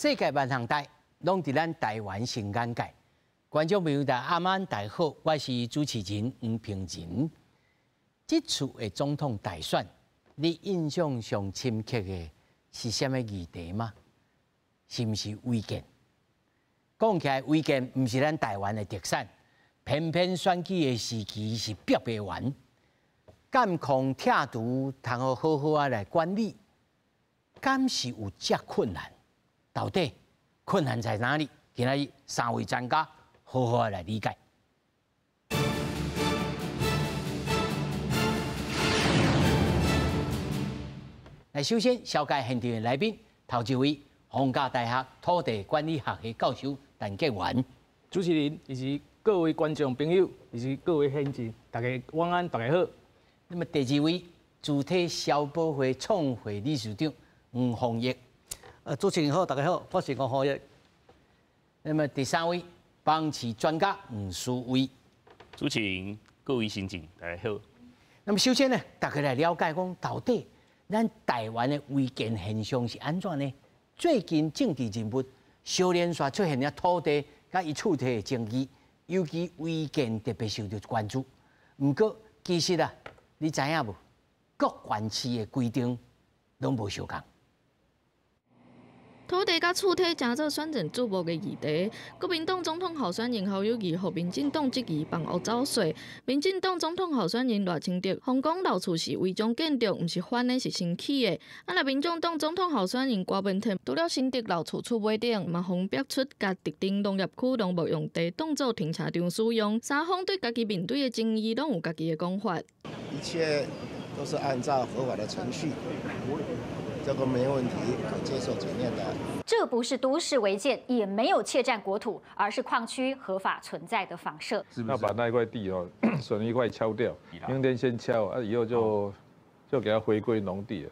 世界万项台，拢伫咱台湾新眼界。观众朋友大家好，我是主持人黄平仁。这次的总统大选，你印象上深刻的是什么议题吗？是毋是违建？讲起来，违建毋是咱台湾的特产，偏偏选举的时期是逼不完。监控拆除，通好好来管理，敢是有遮困难？到底困难在哪里？今仔日三位专家好好来理解。来，首先小介现场的来宾，头一位逢甲大学土地管理学系教授陈建元，主持人以及各位观众朋友以及各位乡亲，大家晚安，大家好。那么第二位主体消保会创会理事长黄宏毅，主持人好，大家好，我是黄宏毅。那么第三位房市专家黄书伟，主持人各位乡亲，大家好。那么首先呢，大家来了解讲到底咱台湾的违建现象是安怎呢？最近政治人物小连续出现了土地甲伊厝体的争议，尤其违建特别受到关注。不过其实啊，你知影无？各县市的规定拢无相共。土地甲厝体真做选战注目的议题，国民党总统候选人侯友宜和民进党质疑放恶走水。民进党总统候选人赖清德讽讲老厝是违章建筑，毋是反的，是新起的。若民众党总统候选人郭文天除了新竹老厝厝尾顶，嘛封标出甲特定农业区农牧用地当作停车场使用。三方对家己面对的争议，拢有家己的讲法。一切都是按照合法的程序。这个没问题，可接受检验的。这不是都市违建，也没有窃占国土，而是矿区合法存在的房舍。要把那一块地哦，损一块敲掉，明天先敲啊，以后就给它回归农地了。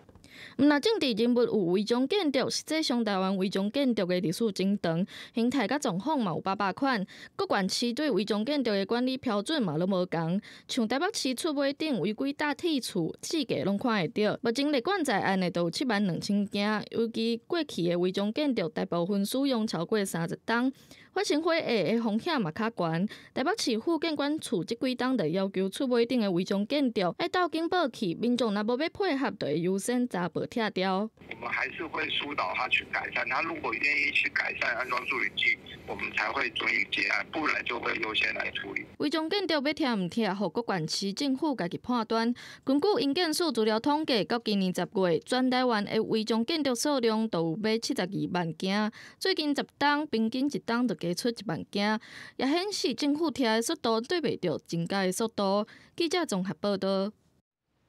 那政治人物有违章建筑，实际上台湾违章建筑的历史真长，形态甲状况嘛有800款。各县市对违章建筑的管理标准嘛拢无同，像台北市厝尾顶违规搭铁厝，四界拢看会到。目前立管在案的都有72000件，尤其过去的违章建筑大部分使用超过30档，发生火灾的风险嘛较悬。台北市府建管处这几档就要求厝尾顶的违章建筑要到警报器，民众若无要配合，就会优先查报拆掉。我们还是会疏导他去改善，他如果愿意去改善安装助理器，我们才会准予结案，不然就会优先来处理。违章建筑要拆唔拆，互各县市政府家己判断。根据营建署资料统计，到今年10月，全台湾的违章建筑数量都有72万件，最近10档平均一档就加出1万件，也显示政府拆的速度对袂着增加的速度。记者综合报道。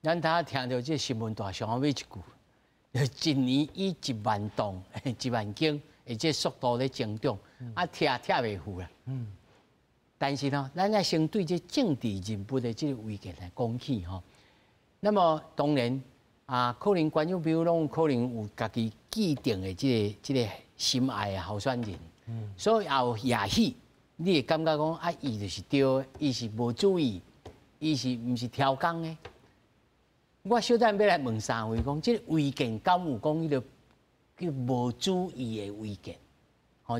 咱大家听到这新闻大上尾一句。一年以1万栋、1万间，而且速度咧增长，拆袂赴啦。但是呢，咱要先对这政治人物的这个违建来讲起吼。那么当然可能观众朋友拢可能有家己既定的这个心爱的候选人，所以也许你会感觉讲伊就是对的，伊是无注意，伊是毋是挑工的。我小等要来问三位讲，这个违建敢有讲迄个叫无注意的违建？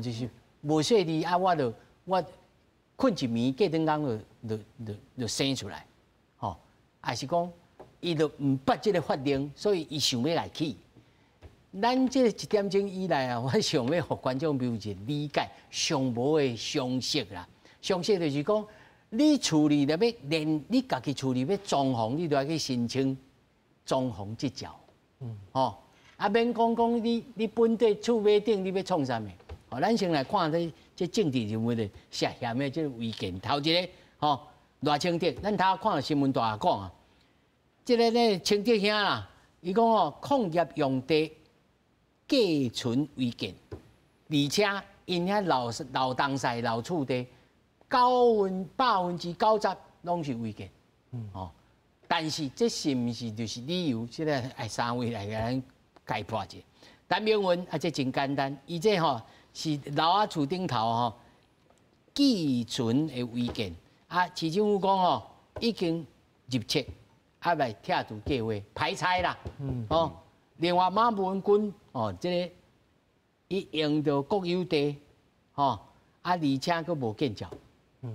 就是无细腻我困一暝，过顿工就生出来，还是讲伊就毋捌这个法令，所以伊想要来起。咱这1点钟以来我想要互观众朋友一个理解上无的常识啦。常识就是讲，你处理了连你家己处理要装潢，你都要去申请。装潢执照，免讲你本地厝尾顶你要创啥物？咱先来看这政治人物的涉嫌的这个违建。头一个，赖清德，咱头看新闻大讲啊，这个咧清德兄啦，伊讲矿业用地寄存违建，而且因遐老东西老厝地90%拢是违建，但是这是毋是就是理由？现在三位来给咱解剖者。陈明文这真简单，伊这是老仔厝顶头寄存的违建，市政府讲已经入册，来拆除计划排拆啦。另外马文君这个伊用到国有地，吼，而且佫无建造，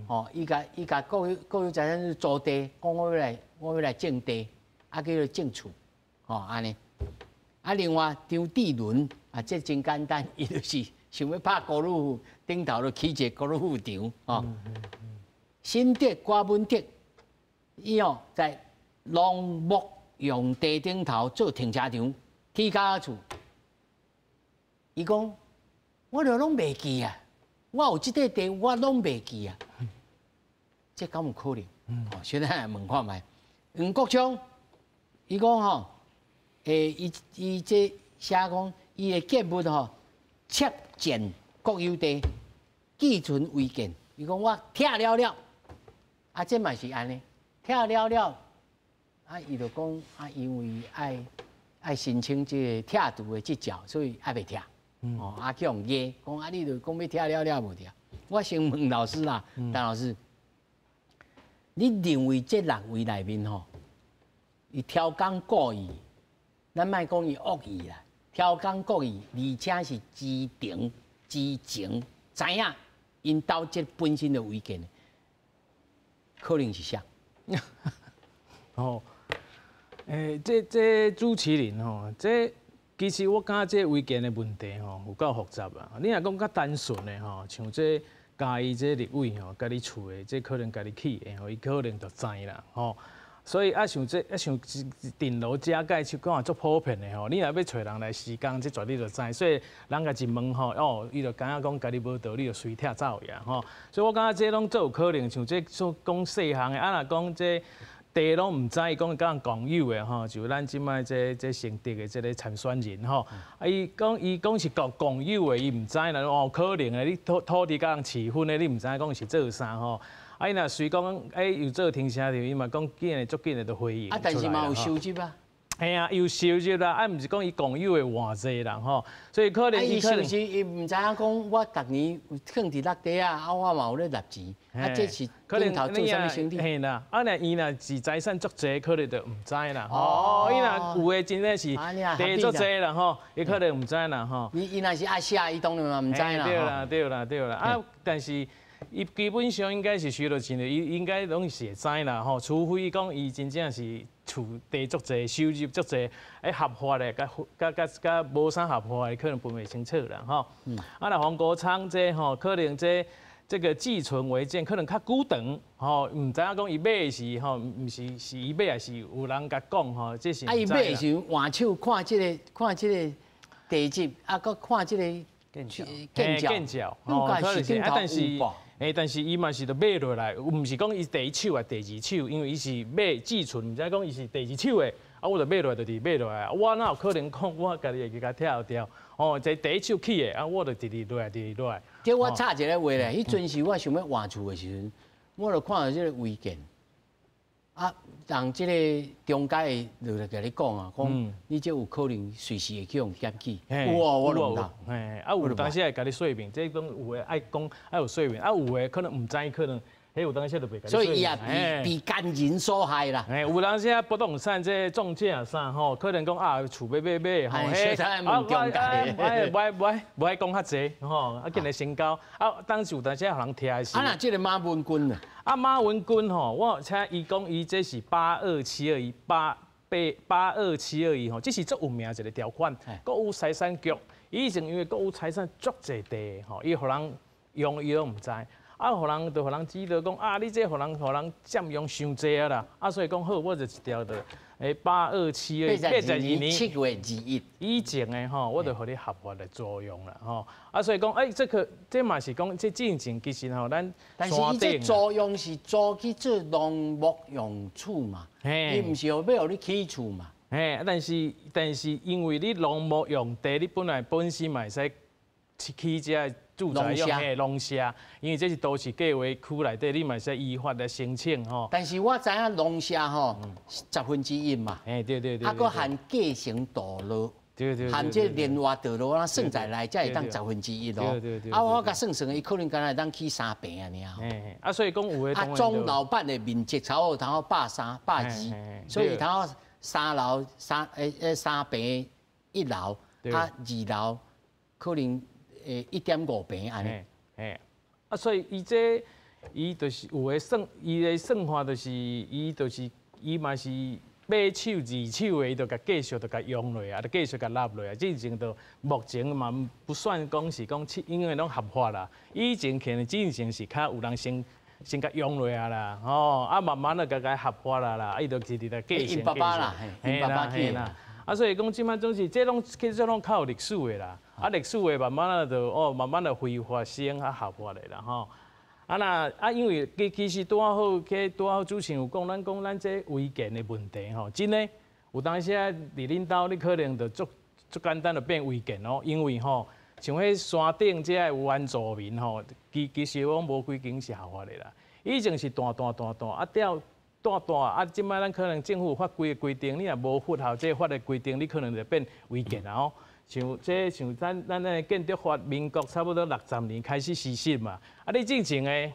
吼，伊甲国有财产是租地，讲我要来种地，叫做种厝，吼安尼。另外张地伦这真简单，伊就是想要拍高尔夫，顶头就起一个高尔夫场，吼。新德、瓜文德，伊在农牧用地顶头做停车场，起家厝。伊讲，我就拢袂记啊，我有即块地，我拢袂记啊，这敢有可能？现在问看卖，黄国昌，伊讲吼。伊这写讲，伊的建物吼，撤建国有地，寄存违建。伊讲我拆了，这嘛是安尼，拆了，伊就讲因为爱申请这个拆除的执照，所以还袂拆。去用压，讲你就讲要拆了无拆。我先问老师啦，陈老师，你认为这6位内面吼，伊挑工故意？咱莫讲伊恶意啦，挑工故意，而且是知情，知影因兜这本身的违建，可能是啥？这朱麒麟吼，这其实我感觉这违建的问题吼有够复杂啊。你若讲较单纯的吼，像这嘉义这立委吼，甲你厝的这可能甲你起的吼，伊可能就知啦吼。所以像顶楼加盖，就讲足普遍的吼。你若要找人来施工，这绝对就知。所以人家一问吼，伊就敢讲家己无道理，就随拆走呀吼。所以我感觉这拢做有可能，像这讲细项的，若讲这地拢唔知，讲讲共有的吼，就咱即摆这承德的这个参选人吼，伊讲是共有的，伊唔知啦，可能的，你土地甲人持分的，你唔知讲是做啥吼。伊若随讲，又做停车场，伊嘛讲紧的，足紧的就回应。但是嘛有收入啊。嘿啊，有收入啦，毋是讲伊共有的偌济人吼，所以可能伊是毋是伊毋知影讲，我逐年放伫落地啊，我嘛有咧纳钱，这是顶头做啥物生意？嘿啦，若伊若是财产足济，可能就毋知啦。伊若有诶真正是地足济啦吼，伊可能毋知啦吼。伊若是爱写，伊当然嘛毋知啦。对啦，但是。伊基本上应该是收到钱的，伊应该拢是会知啦吼，除非讲伊真正是厝地足济，收入足济，合法的，甲无啥合法的，可能分袂清楚啦吼。若黄国昌这吼，可能这个寄存违建，可能较久长吼，唔知影讲伊买的是吼，毋是伊买还是有人甲讲吼，这是。伊买的时候换手看这个地质，佮看这个建造，可能是顶头有报。但是伊嘛是着买落来，毋是讲伊第一手啊，第二手，因为伊是买寄存，毋知讲伊是第二手的，我着买落来就是买落来，我哪有可能讲我家己会去甲拆掉？这第一手起的，我着直落来。这我插一个话咧，迄阵时我想要换厝的时阵，我着看到这个违建，人这个中介就来甲你讲啊，讲你这有可能随时会去用检举，我弄到，有当时会甲你说明，这种有诶爱讲爱有说明，有诶可能唔知，可能有当时就袂甲你说明。所以伊也被奸人所害啦。有当时不动产这中介啊啥吼，可能讲厝要买，不爱讲较济吼，今日成交当时有当时互人听是。那这个马文君呢？马文君吼，我请伊讲伊这是82721吼，这是足有名一个条款。国有财产局以前因为国有财产足济地吼，伊互人用伊都唔知。互人知道讲你这互人占用伤济啊啦，所以讲好，我就一条的82721年7月2日以前的吼，我就互你合法的作用啦吼，所以讲这嘛是讲这进程其实吼咱但是伊这作用是做去做农牧用处嘛，伊毋是要互你起厝嘛，但是因为你农牧用地，你本身嘛会使起这住宅用的农舍，因为这是都市计划区内底，你嘛是依法来申请吼。但是我知影农舍吼1/10嘛，对，佫含继承道路，含这连外道路，咱算在内才会当1/10咯。我甲算，伊可能敢若当起3坪啊尔。所以讲有诶。总老板的面积差不多头130、120，所以头3楼3坪1楼，2楼。可能1.5倍安尼。啊，所以伊就是有诶算，伊诶算法就是伊嘛是买手二手诶，伊就甲继续就甲用落啊，就继续甲纳落啊。之前就目前嘛不算讲是讲，因为拢合法啦。以前可能之前是较有人先甲用落啊啦，啊慢慢的甲合法啦，伊就直直来继承。因爸爸啦，因爸爸去啦。啊，所以讲即摆总是这拢其实拢靠历史的啦，啊历史的慢慢就慢慢的挥发性啊合法的啦吼。啊那因为其实拄好主持人有讲，咱讲咱这违建的问题吼，真诶有当时啊，伫恁兜你可能就足简单就变违建哦，因为吼像迄山顶这有原住民吼，其实我无几间是合法的啦，以前是大啊吊。大即摆咱可能政府发规个规定，你若无符合这法的规定，你可能就变违建啊吼。像咱的建筑法，民国差不多60年开始实施嘛。啊，你之前的，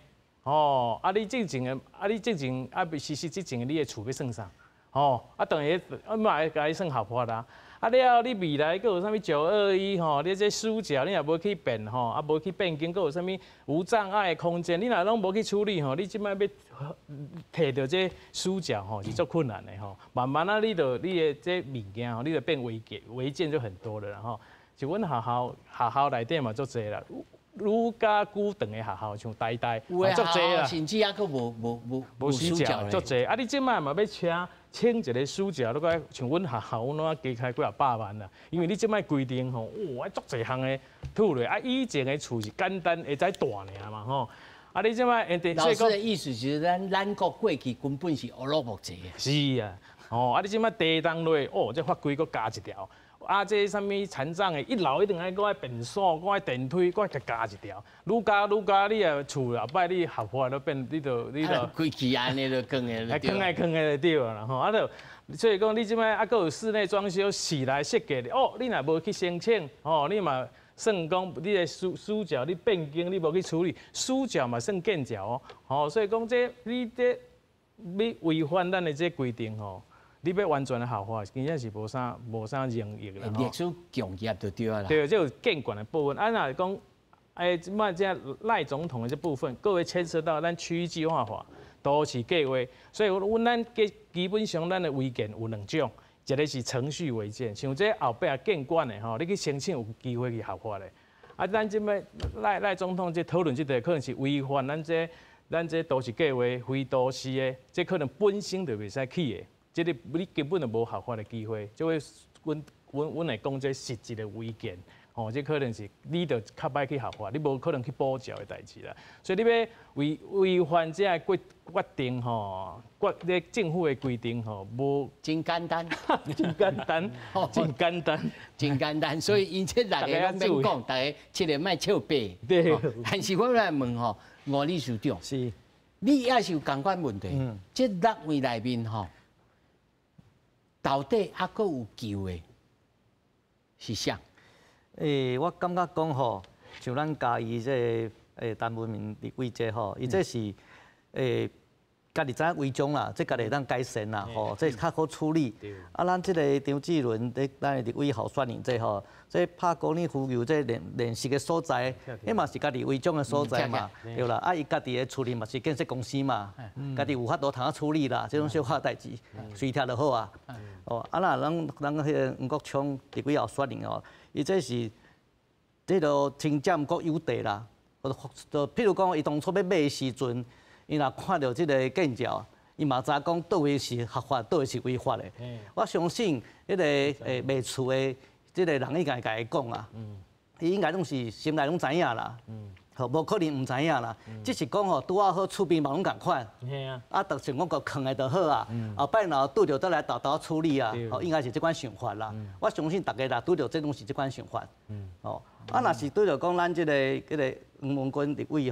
你之前实施之前的，你的厝要算啥？等于嘛会甲伊算合法啦。啊了，你未来佫有啥物921吼？你这死角你若无去变吼，啊无去变更，佫有啥物无障碍的空间？你若拢无去处理吼，你即摆要摕到这死角吼是足困难的吼。慢慢啊，你的这物件吼，你就变违建就很多了啦吼。就阮学校内底嘛足侪啦，愈加久长的学校像台大足侪啦，甚至还佫无死角足侪。啊，你即摆嘛要请一个死角，你讲像阮学校，阮啊加开几百万啦。因为你即摆规定吼，哇，足侪项的土咧。啊，以前的厝是简单会使大尔嘛吼。啊，你即摆老师的意思就是咱国过去根本是乌鲁木齐的。是啊，啊，你即摆地动落，这法规佫加一条。啊，这啥物残障的，一楼一定爱搁爱便所，搁爱电梯，搁爱加一条。愈加，你啊厝后摆你合法都变，你就开起安尼就更的，坑的就对啦吼。啊，就所以讲你即摆啊，搁有室内装修室内设计的，你若无去申请，你嘛算讲你的死角你变更你无去处理，死角嘛算建角哦。所以讲你这要违反咱的这规定吼。你要完全的合法，真正是无啥容易啦。历史强业就对啦。对，这有监管的部分。啊，若讲，即摆这赖总统的这部分，各位牵涉到咱区域计划法、都市计划，所以咱基本上咱的违建有2种，一个是程序违建，像这后壁监管的吼，你去申请有机会去合法的。啊，咱即摆赖总统这讨论这个可能是违反咱这都市计划、非都市的，这可能本身就袂使起的。这个你根本就无合法的机会，就会阮来讲这实质的违建，这可能是你着较歹去合法，你无可能去补缴的代志啦。所以你要违反这个决定这政府的规定无真简单，真简单，所以因这大家拢免讲，大家切个莫笑白。对。但是我来问吴理事长，是，你也是有相关问题，这6位内面到底还佫有救的是啥？我感觉讲像咱嘉义这陈文明立委这伊这是家己知影违章啦，这家己当改善啦，这较好处理。啊，咱这个张志伦咱的立委候选人这拍鼓你呼吁这练习的所在，迄嘛是家己违章的所在嘛，对啦。啊，伊家己的处理嘛是建设公司嘛，家己有法度通处理啦，这种小可代志，随听就好啊。啊那咱迄个吴国昌立委候选人伊这是这个侵占国有地啦，就譬如讲伊当初要买的时阵。伊若看到即个建造，伊嘛知讲倒位是合法，倒位是违法的。我相信迄个卖厝的即个人应该甲伊讲啊，伊应该拢是心内拢知影啦，无可能毋知影啦。只是讲拄啊好厝边嘛拢共款，就像讲个坑的就好啊，后摆若拄着再来豆豆处理啊，应该是即款想法啦。我相信大家若拄着这拢是即款想法。若是拄着讲咱即个黄文君立委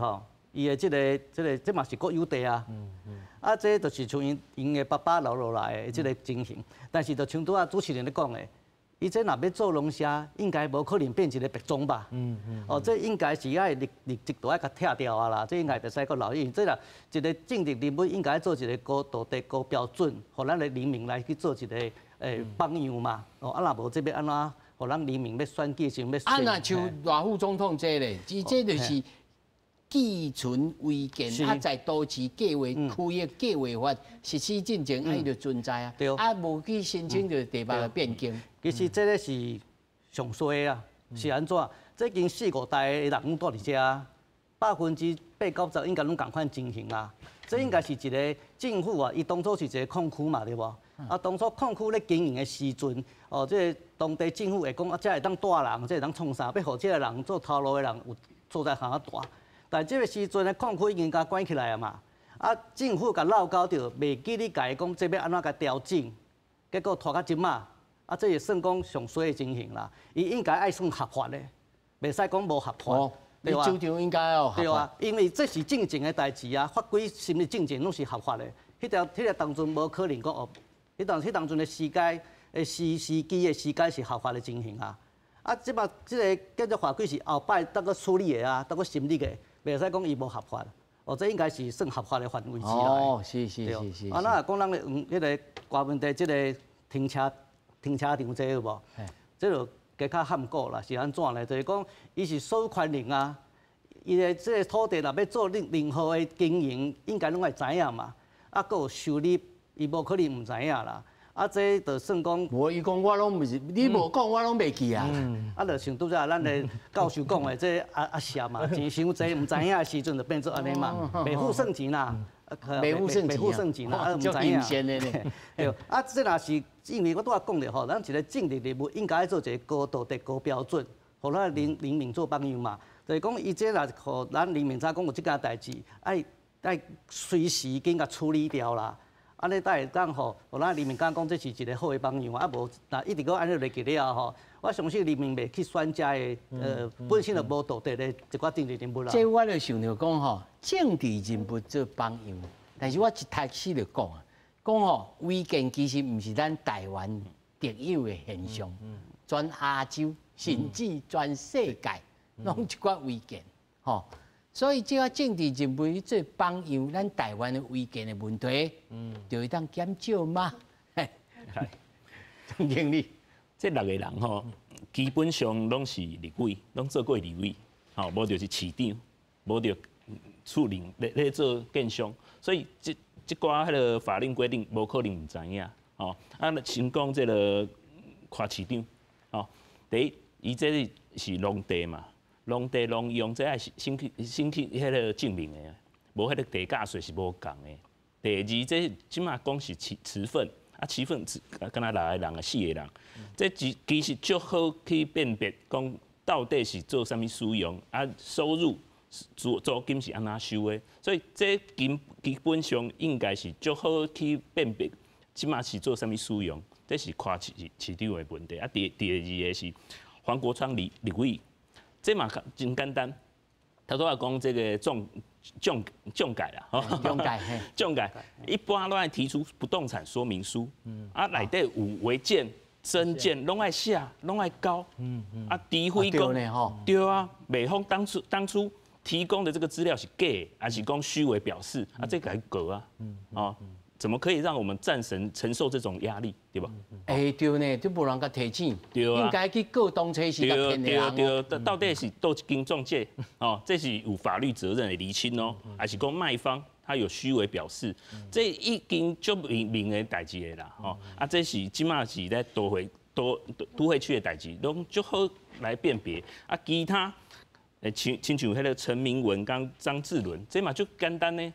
伊的这嘛是国有地啊，这就是像因的爸爸留落来的这个情形。但是就像拄主持人咧讲的，伊这若要做农舍，应该无可能变一个白种吧？这应该是爱立即都爱甲拆掉啊啦，这应该袂使佫留意。这啦，一个政治人物应该做一个高道德、高标准，互咱的人民来去做一个榜样嘛。若无这要安怎？互咱人民要选举时要选。啊，那像赖副总统这咧，伊这就是寄存违建，啊，在都市计划区域计划法实施进程，啊，伊就存在啊，啊，无去申请就地方的变更。其实这个是上衰啊，是安怎？这已经4、5代的人拢住伫遮啊，8%、8、90应该拢共款情形啊。这应该是一个政府啊，伊当初是一个矿区嘛，对无？啊，当初矿区咧经营的时阵，哦，这当地政府会讲啊，这会当带人，这会当创啥？要互这个人做头路的人有做在行大。但这个时阵咧，矿区已经甲关起来啊嘛。啊，政府甲闹交着，袂记你家讲这要安怎甲调整，结果拖到即马，啊，这也算讲上衰的情形啦。伊应该爱算合法的，袂使讲无合法。对啊，州长应该要合法。对啊，因为这是正经的代志啊，法规甚至正经拢是合法的。迄个当阵无可能讲哦，迄当阵的时间的时机的时间是合法的情形啊。啊，即马即个建筑法规是后摆当个处理的啊，当个审理的，袂使讲伊无合法。哦，这应该是算合法的范围之内。哦，是。啊，那讲咱迄个大问题，即个停车场这有无？这就加较含糊啦，是安怎呢？就是讲，伊是所有权人啊，伊的这个土地若要做任何的经营，应该拢会知影嘛。啊，佮有收入，伊无可能唔知影啦。啊，这就算讲，无伊讲我拢唔是，你无讲我拢袂记啊。啊，就像拄则咱的教授讲的，这阿邪嘛，钱伤济，唔知影的时阵就变做安尼嘛，袂付算钱啦。袂付算钱啦，啊，唔知影。对，啊，这若是因为我拄仔讲的吼，咱一个政治人物应该做一个高道德、高标准，互咱人民做榜样嘛。就是讲，伊这若互咱人民知讲有即件代志，爱随时紧甲处理掉啦。安尼才会当互咱人民讲这是一个好的榜样，啊无那一直搁安尼落去了吼，我相信人民袂去选遮的本身就无道德的一寡政治人物啦。这我就想着讲吼，政治人物做榜样，但是我一开始就讲啊，讲吼违建其实毋是咱台湾特有的现象，全亚洲甚至全世界拢一寡违建，吼。所以，这个政治人物去做榜样，咱台湾的违建的问题，就会当减少嘛。总经理，这6个人吼，基本上拢是立委，拢做过立委，吼，无就是市长，无就处理咧做建商，所以这寡迄个法令规定，无可能唔知影，吼。啊，先讲这个看市长，吼，第一，伊这是农地嘛。农地农用，这是先去迄个证明的，无迄个地价税是无共的。第二，这即马讲是持份，啊持份敢若6个人啊4个人，这其实足好去辨别，讲到底是做啥物使用，啊收入租金是安怎收的，所以这基本上应该是足好去辨别，即马是做啥物使用，这是看市场的问题。啊第二个是黄国昌立委。这嘛真简单，头拄仔讲这个中改啦，中改，一般拢爱提出不动产说明书，啊内底有违建、增建，拢爱写，拢爱交，啊诋毁讲，对啊，袂方当初提供的这个资料是假，还是讲虚伪表示，啊这个改啊，啊。怎么可以让我们战神承受这种压力，对吧？对呢，就无人甲提醒，对啊，应该去告当初是甲骗的人。对，到底是都经中介哦，这是有法律责任的厘清哦，还是讲卖方他有虚伪表示，这已经足明的代志的啦，哦，啊，这是即马是在都会区的代志，拢足好来辨别。啊，其他亲像迄个陈明文、张志伦，这嘛就简单呢。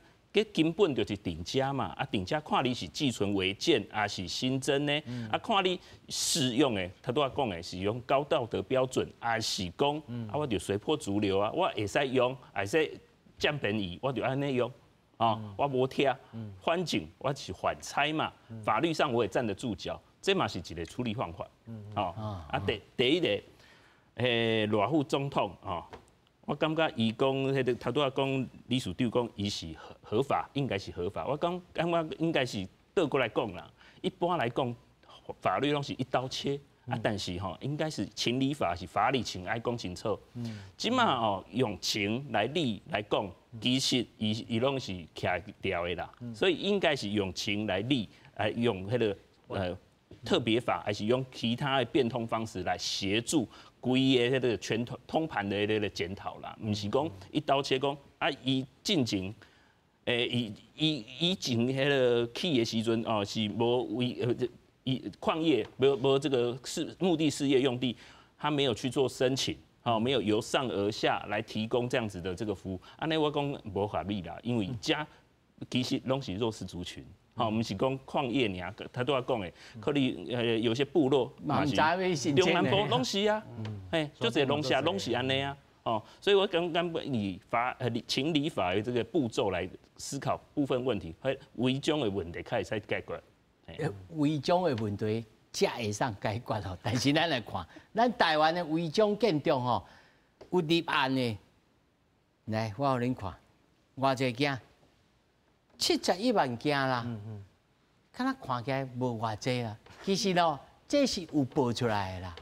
根本就是定价嘛，啊定价看你是寄存违建，还是新增呢？啊看你适用的，他都要讲的是用高道德标准，还是讲啊我就随波逐流啊，我会使用，会使占便宜，我就安尼用啊，我无贴，反正我是反差嘛，法律上我也站得住脚，这嘛是一个处理方法，啊第一个，赖副总统啊。我感觉伊讲迄个头拄仔讲李署长讲伊是合法，应该是合法。我感觉应该是倒过来讲啦。一般来讲，法律拢是一刀切啊，但是吼，应该是情理法是法理情爱讲清楚。即马哦用情来理来讲，其实伊拢是徛掉的啦。所以应该是用情来理，用迄个特别法，还是用其他的变通方式来协助规个迄个全通盘的迄个检讨啦，唔是讲一刀切讲啊，伊进前，以前迄个起的时阵哦，是无为矿业无这个目的事业用地，他没有去做申请。好，没有由上而下来提供这样子的这个服务，安尼我讲无法律啦，因为家其实拢是弱势族群，好，不是讲矿业尔，他都要讲诶，可能有些部落嘛是中南部拢是啊，嘿，就这龙虾拢是安尼啊，哦，所以我刚刚以情理法的这个步骤来思考部分问题，违章的问题开始解决。违章的问题。才会上解决吼，但是咱来看，咱台湾的违章建筑吼，有立案的，来，我互恁看，偌济件，71万件啦，敢若看起来无偌济啦，其实咯，这是有报出来的啦，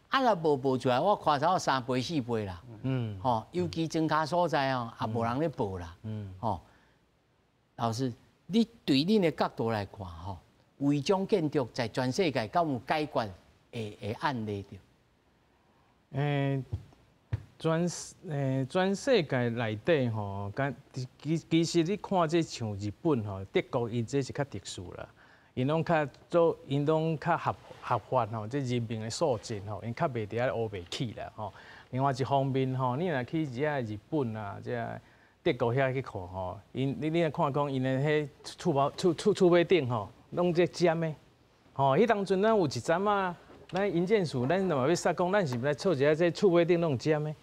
若无报出来，我看差不多3倍4倍啦，吼，尤其庄脚所在哦，也无人咧报啦，吼，老师，你对恁的角度来看吼。违章建筑在全世界敢有解决的案例着？全世界内底吼，其实你看这像日本吼、德国，因这是较特殊啦，因拢较合法吼，这人民的素质吼，因较袂伫遐乌白起啦吼。另外一方面吼，你若去日本啊，德国遐去看吼，你来看讲因的迄厝尾顶吼。拢这尖的，吼，迄当阵咱有一站啊，咱营建署咱若要说讲，咱是来做一下这厝尾顶拢尖的，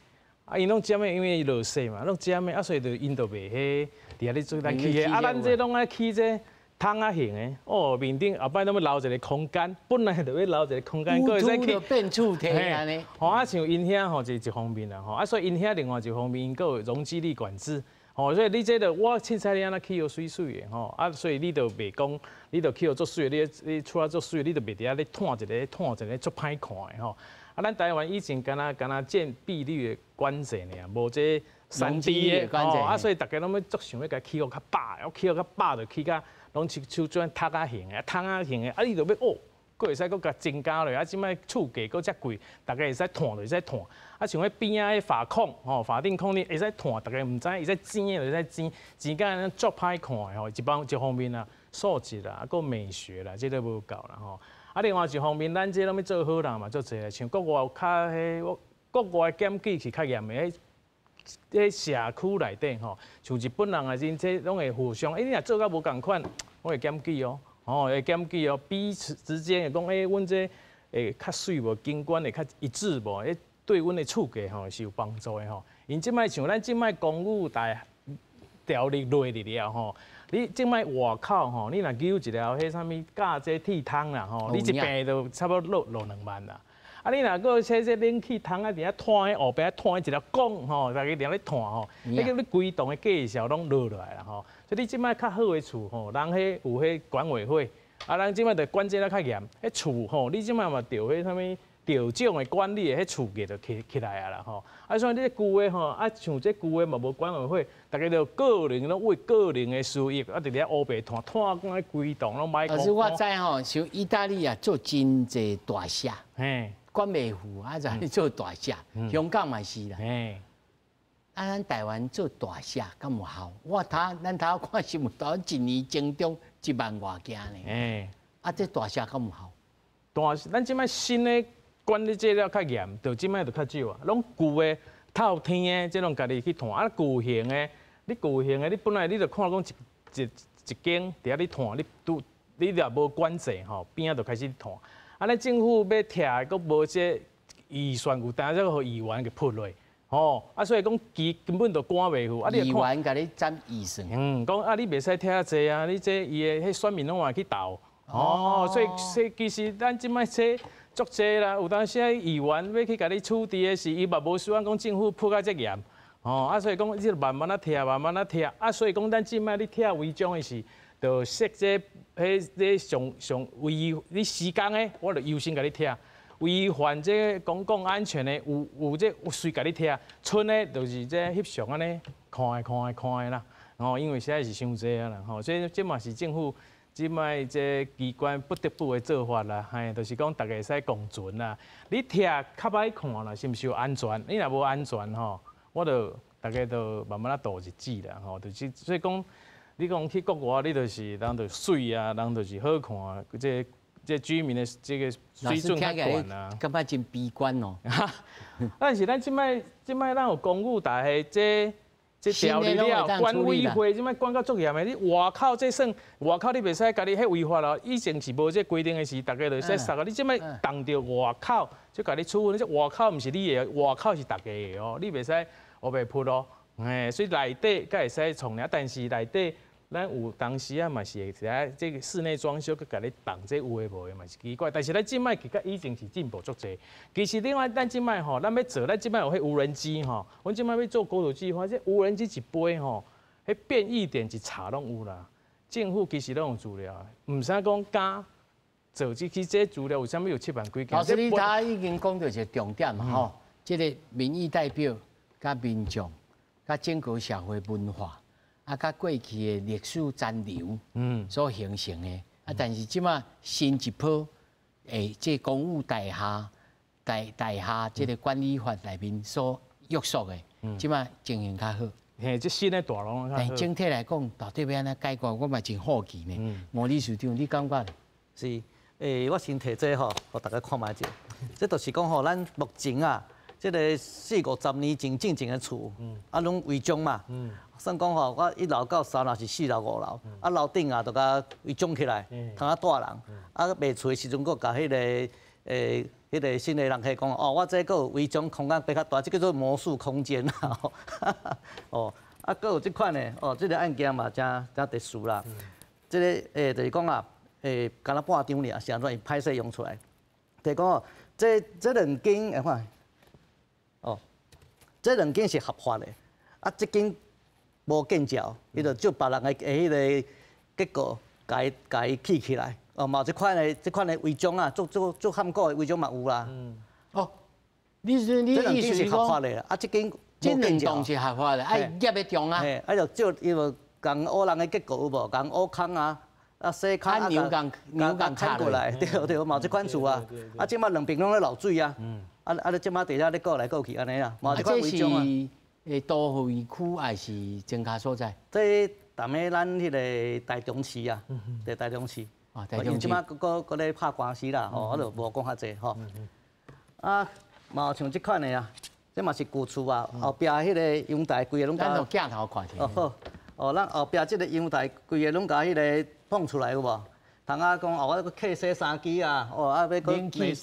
啊，因拢尖的，因为落雪嘛，拢尖的，啊，所以就因就袂迄伫遐咧做咱起的，啊，咱这拢爱起这桶仔型的，哦，面顶后摆拢要留一个空间，本来就要留一个空间，佫会使去变厝体安尼，吼，啊，像因遐吼，就是一方面啦，吼，啊，所以因遐另外一方面，佫有容积率管制。吼，所以你这个我凊彩你安那起好水水的吼，啊，所以你就袂讲，你就起好做水的，你厝仔做水，你就袂伫遐咧拖一个足歹看的吼。啊，咱台湾以前敢若建蔽率的管制尔，无这3D的吼，啊，所以大家拢要足想要甲起好较饱，要起好较饱就起甲拢像转塔仔型的，桶仔型的，啊，你就要哦。佫会使佫甲增加落，啊！即摆厝价佫遮贵，大家会使摊就会使摊。啊，像迄边仔迄法控吼，法定控你会使摊，大家毋知会使剪的就会使剪甲安尼足歹看的吼。一方面啊，素质啦，啊，佫美学啦，这都无够啦吼。啊，另外一方面，咱这拢要做好人嘛，做侪像国外较迄国外检举是较严的，迄社区内底吼，像日本人啊，因这拢会互相，你若做甲无共款，我会检举哦。哦，会检举哦，彼此之间会讲，阮这会较水无，景观会较一致无，对阮的厝价吼是有帮助的吼。因即摆像咱即摆公务条例落去了吼，你即摆外口吼，你若揪一条迄啥物架这铁桶啦吼，你一平就差不多落2万啦。啊，你若个这冷气桶啊，伫遐摊后边摊一条管吼，大家伫遐咧摊吼，迄个你规栋的价销拢落落来啦吼。所以你即摆较好的厝吼，人迄有迄管委会，啊，人即摆着管制得较严。迄厝吼，你即摆嘛着迄啥物调整的管理的迄厝价就起来啊啦吼。啊，所以你旧的吼，啊像这旧的嘛无管委会，大家就个人拢为个人的私益，啊，伫遐乌白摊讲迄规栋拢买。可是我知吼，像意大利啊做真济大厦，嘿，管袂赴，啊就做大厦，香港嘛是啦。嘿。啊，咱台湾做大厦敢有效？咱头看新闻，台湾一年增长1万外件呢。啊，这大厦敢有效？咱即摆新的管理这了较严，就即摆就较少啊。拢旧的透天的，即种家己去摊。啊，旧型的，你本来你就看讲一间伫遐你摊，你若无管制吼，边仔就开始摊。啊，咱政府要拆，佫无这预算有，但是互议员给扑落。吼，啊，所以讲根本就管袂赴。啊，议员甲你占预算。讲啊，你袂使拆遐济啊，你这伊的迄选民拢话去斗。哦，所以其实咱即摆这足济啦，有当时议员要去甲你处理的是，伊嘛无希望讲政府扑甲遮严。哦，啊，所以讲你就慢慢啊拆，慢慢啊拆。啊，所以讲咱即摆你拆违章的是，就设这上你施工的，我就优先甲你拆。违反这公共安全的，有这随甲你拆，剩的就是这翕相安尼看的啦。哦，因为实在是伤济啊啦，吼，所以这嘛是政府即摆这机关不得不的做法啦，嘿，就是讲大家会使共存啦。你摕较歹看啦，是毋是有安全？你若无安全吼，我就大家都慢慢度日子啦，吼，就是所以讲，你讲去国外，你就是人就水啊，人就是好看，这居民的这个水准较悬啊。感觉真悲观哦。但是咱即摆咱有公务大厦这条例了，管委会即摆管到足严的，你外口这算外口你袂使家己迄违法咯，以前是无这规定的是，大家就使杀啊。你即摆动到外口就甲你处分，这外口毋是你的，外口是大家的哦，你袂使黑白扑咯。嘿，所以内底才会使创俩，但是内底。咱有当时啊，嘛是会在这个室内装修，佮甲你动这有诶无诶，嘛是奇怪。但是咱即摆其实以前是进步足济。其实另外咱即摆吼，咱要做，咱即摆有迄无人机吼，阮即摆要做国土计划，这无人机一飞吼，迄变异点一查拢有啦。政府其实拢有资料，毋使讲假做这资料，为啥物有7万几件？老师，你他已经讲到一个重点嘛吼，即个民意代表、甲民众、甲整个社会文化。啊，甲过去的历史残留，所形成的，啊，但是即马新一波，即公务大厦即个管理法内面所约束的，即马情形较好。嘿，即新的大龙但整体来讲，到底要安怎解决，我嘛真好奇呢。吴理事长，你感觉？是，我先提这吼，互大家看卖者。这就是讲吼，咱目前啊，这个40-50年前进前的厝，啊，拢违章嘛。算讲吼，我1楼到3楼是4楼、5楼，啊楼顶啊，就甲围装起来，通啊大人，啊卖厝的时阵，佫甲迄个新的人客讲，哦，我这佫有围装空间比较大，这叫做魔术空间啦，哦，啊佫有即款的，哦，这个案件嘛，真特殊啦，这个就是讲啊，干那半张尔，是安怎伊歹势用出来，就是讲哦，这两间会看，哦，这两间是合法的，啊，这间。无见照，伊就照别人的迄个结果，甲伊起来。哦，嘛这款的违章啊，做汉古的违章嘛有啦。哦，你意思是合法的啦，啊，这间这两栋是合法的，啊，业的中啊。啊就照伊就共乌人的结果有无？共乌空啊，啊洗空啊，牛共砍过来，对，嘛这款厝啊，啊，即马两边拢咧漏水啊，你即马地下咧过来过去安尼啊，嘛这款违章啊。都会区还是增加所在？这踮咧咱迄个台中市啊，在台中市。啊，台中市。即马搁咧拍官司啦，吼，我就无讲较济吼。啊，嘛有像即款的啊，这嘛是旧厝啊，后壁迄个阳台规个拢甲。咱用镜头看下。哦好，哦，咱后壁即个阳台规个拢甲迄个放出来有无？通啊讲，我搁客洗衫机啊，哦，啊要搁冷气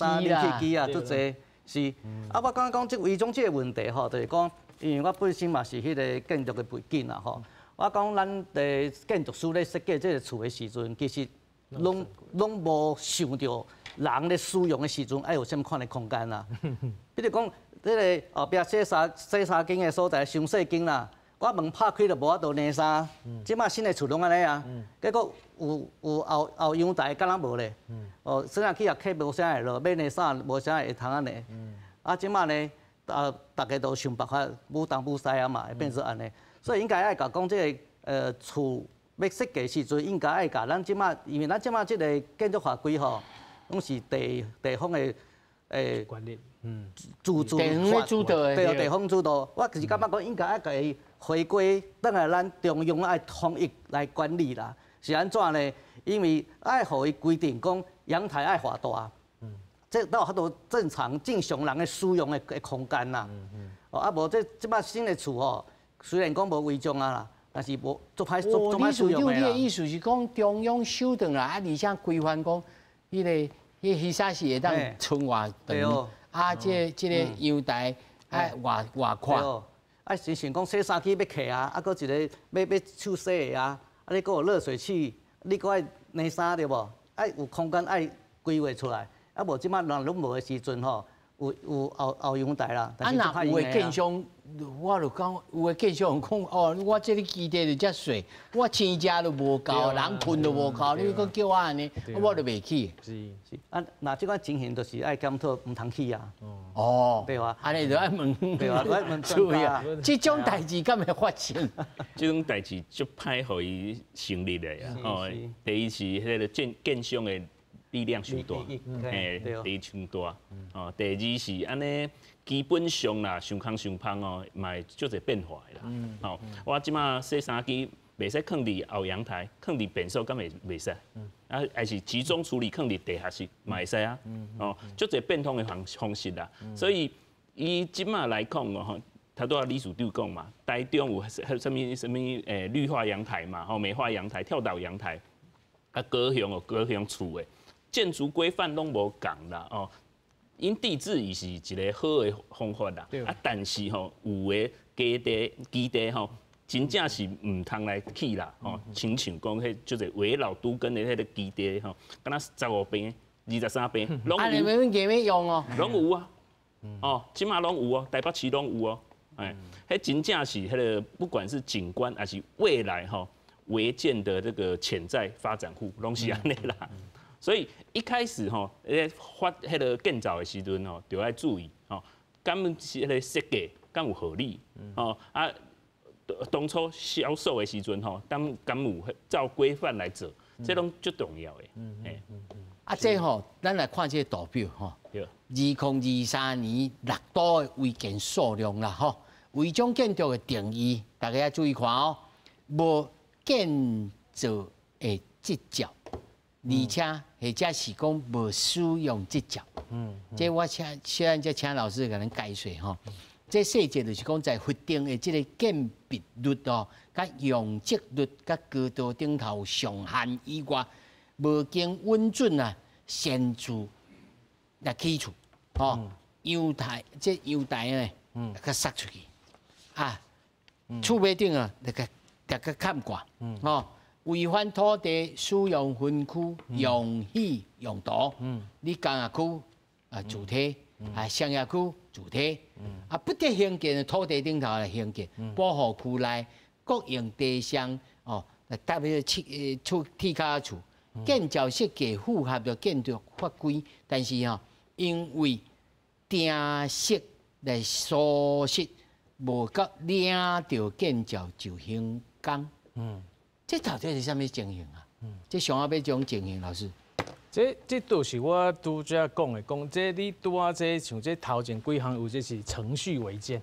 机啊，足济是。啊，我讲即违章即个问题吼，就是讲。因为我本身嘛是迄个建筑的背景啦吼，我讲咱的建筑师咧设计这个厝的时阵，其实拢无想到人咧使用的时阵爱有啥物款的空间啦。比如讲，这个后壁洗衫间的所在伤细间啦，我门拍开就无法度晾衫。即马新的厝拢安尼啊，结果有后阳台敢若无咧。哦，洗衫机也客无啥会落，买晾衫无啥会通安尼。啊，即马呢？大家都想办法补东补西啊嘛，会变成安尼，所以应该爱甲讲这个厝要设计时阵，应该爱甲咱即马，因为咱即马即个建筑法规吼，拢是地方的管理，地方的主导的，对，地方主导。我就是感觉讲应该爱甲伊回归，等下咱中央爱统一来管理啦，是安怎呢？因为爱互伊规定讲阳台爱偌大。这都有法度正常人的使用的空间啦。哦，啊无即摆新的厝吼，虽然讲无违章啊啦，但是无做歹使用的啦。你的意思是讲中央修订啦，啊，而且规范讲，迄个啥是会当春外长，啊，这个阳台爱外宽。啊，是想讲洗衫机要客啊，啊，搁一个要手洗的啊，啊，你搁有热水器，你搁爱晾衫对无？爱有空间爱规划出来。啊，无即摆人拢无的时阵吼，有后阳台啦。啊，若有诶建商，我就讲有诶建商讲哦，我这个基地就遮细，我生食都无够，人困都无够，你搁叫我安尼，我就袂起。是。啊，那即款情形就是爱检讨，唔通去啊。哦。对啊。安尼就爱问。对啊，爱问专家。即种代志敢会发生？即种代志足歹，互伊成立的啊。哦，第一是迄个建商的力量伤大，嘿，第一伤大。哦，第二是安尼，基本上啦，上空上芳哦，嘛会足侪变化的啦。哦，我即马洗衫机袂使放伫后阳台，放伫便所敢袂使。啊，还是集中处理放伫地下室嘛会使啊。哦，足侪变通的方式啦。所以伊即马来讲哦，头拄仔李署长讲嘛，台中有什么绿化阳台嘛，吼美化阳台、跳岛阳台，啊高雄有高雄厝的建筑规范拢无共啦哦。因地制宜是一个好的方法啦，啊但是吼有的基地吼。真正是唔通来起啦，吼，亲像讲迄就是围绕都跟的迄个基地吼，敢若15平、23平，拢有。啊，你们给咩用哦？拢有啊，哦，即马拢有哦，台北市拢有哦，哎，迄真正是迄个不管是景观还是未来吼违建的这个潜在发展户，拢是安尼啦。所以一开始吼，发迄个建造的时阵吼，就要注意吼，敢是迄个设计敢有合理，哦啊。当初销售的时阵吼，敢有照规范来做，这拢最重要的。啊，这吼，咱来看这个图表吼。2023年6都的违建数量啦吼，违章建筑的定义，大家要注意看哦。无建造的执照，而且或者是讲无使用执照。这我请老师给咱解说吼。这细节就是讲，在特定的这个建蔽率哦、甲容积率、甲高度顶头上限以外，无经允准啊，擅自来起厝，哦，阳台这阳台呢，甲塞出去，啊，厝尾顶啊，那个砍挂，哦，违反土地使用分区容许用途，你工业区啊主体。商业区主体，不得兴建的土地顶头来兴建，保护区内各用地上哦，搭迄铁卡厝，建造设计符合着建筑法规，但是吼，因为定设来疏失，无甲领着建造就行工，这到底是啥物情形啊？这上下要这种情形，老师。这都是我拄则讲的，讲这你拄啊这像这头前几项有这是程序违建，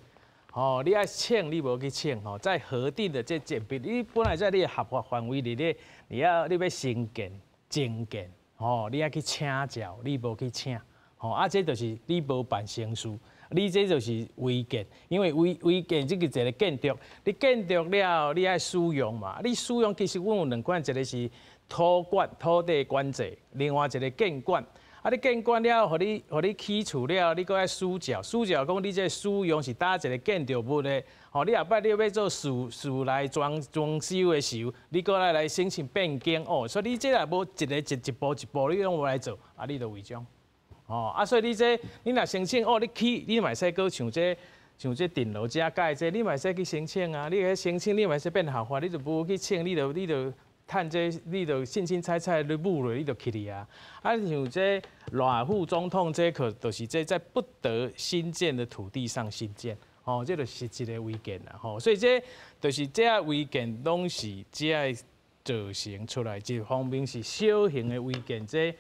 哦，你爱请你无去请吼，在核定的这建蔽，你本来在你的合法范围里咧，你要新建、增建，哦，你爱去请教，你无去请，哦，啊，这就是你无办成事，你这就是违建，因为违建这个一个建筑，你建筑了，你爱使用嘛，你使用其实阮有两款，一个是。土地管制，另外一个建管，啊，你建管了，互你起厝了，你搁爱施教讲你这使用是搭一个建筑物的，吼，你后摆你要做室内装修的时候，你搁来申请变更哦，所以你这若无一步一步你拢无来做，啊，你就违章，哦，啊，所以你若申请哦，你起，你嘛使搁像这顶楼加盖这，你嘛使去申请啊，你去申请，你嘛使变合法，你就无去请，你就。趁这，你就凊凊彩彩你舞落，你就去哩啊！啊，像这赖副总统这可就是这在不得新建的土地上新建，哦，这就是一个违建啦，吼！所以这就是这违建拢是这造成出来，一方面是小型的违建，这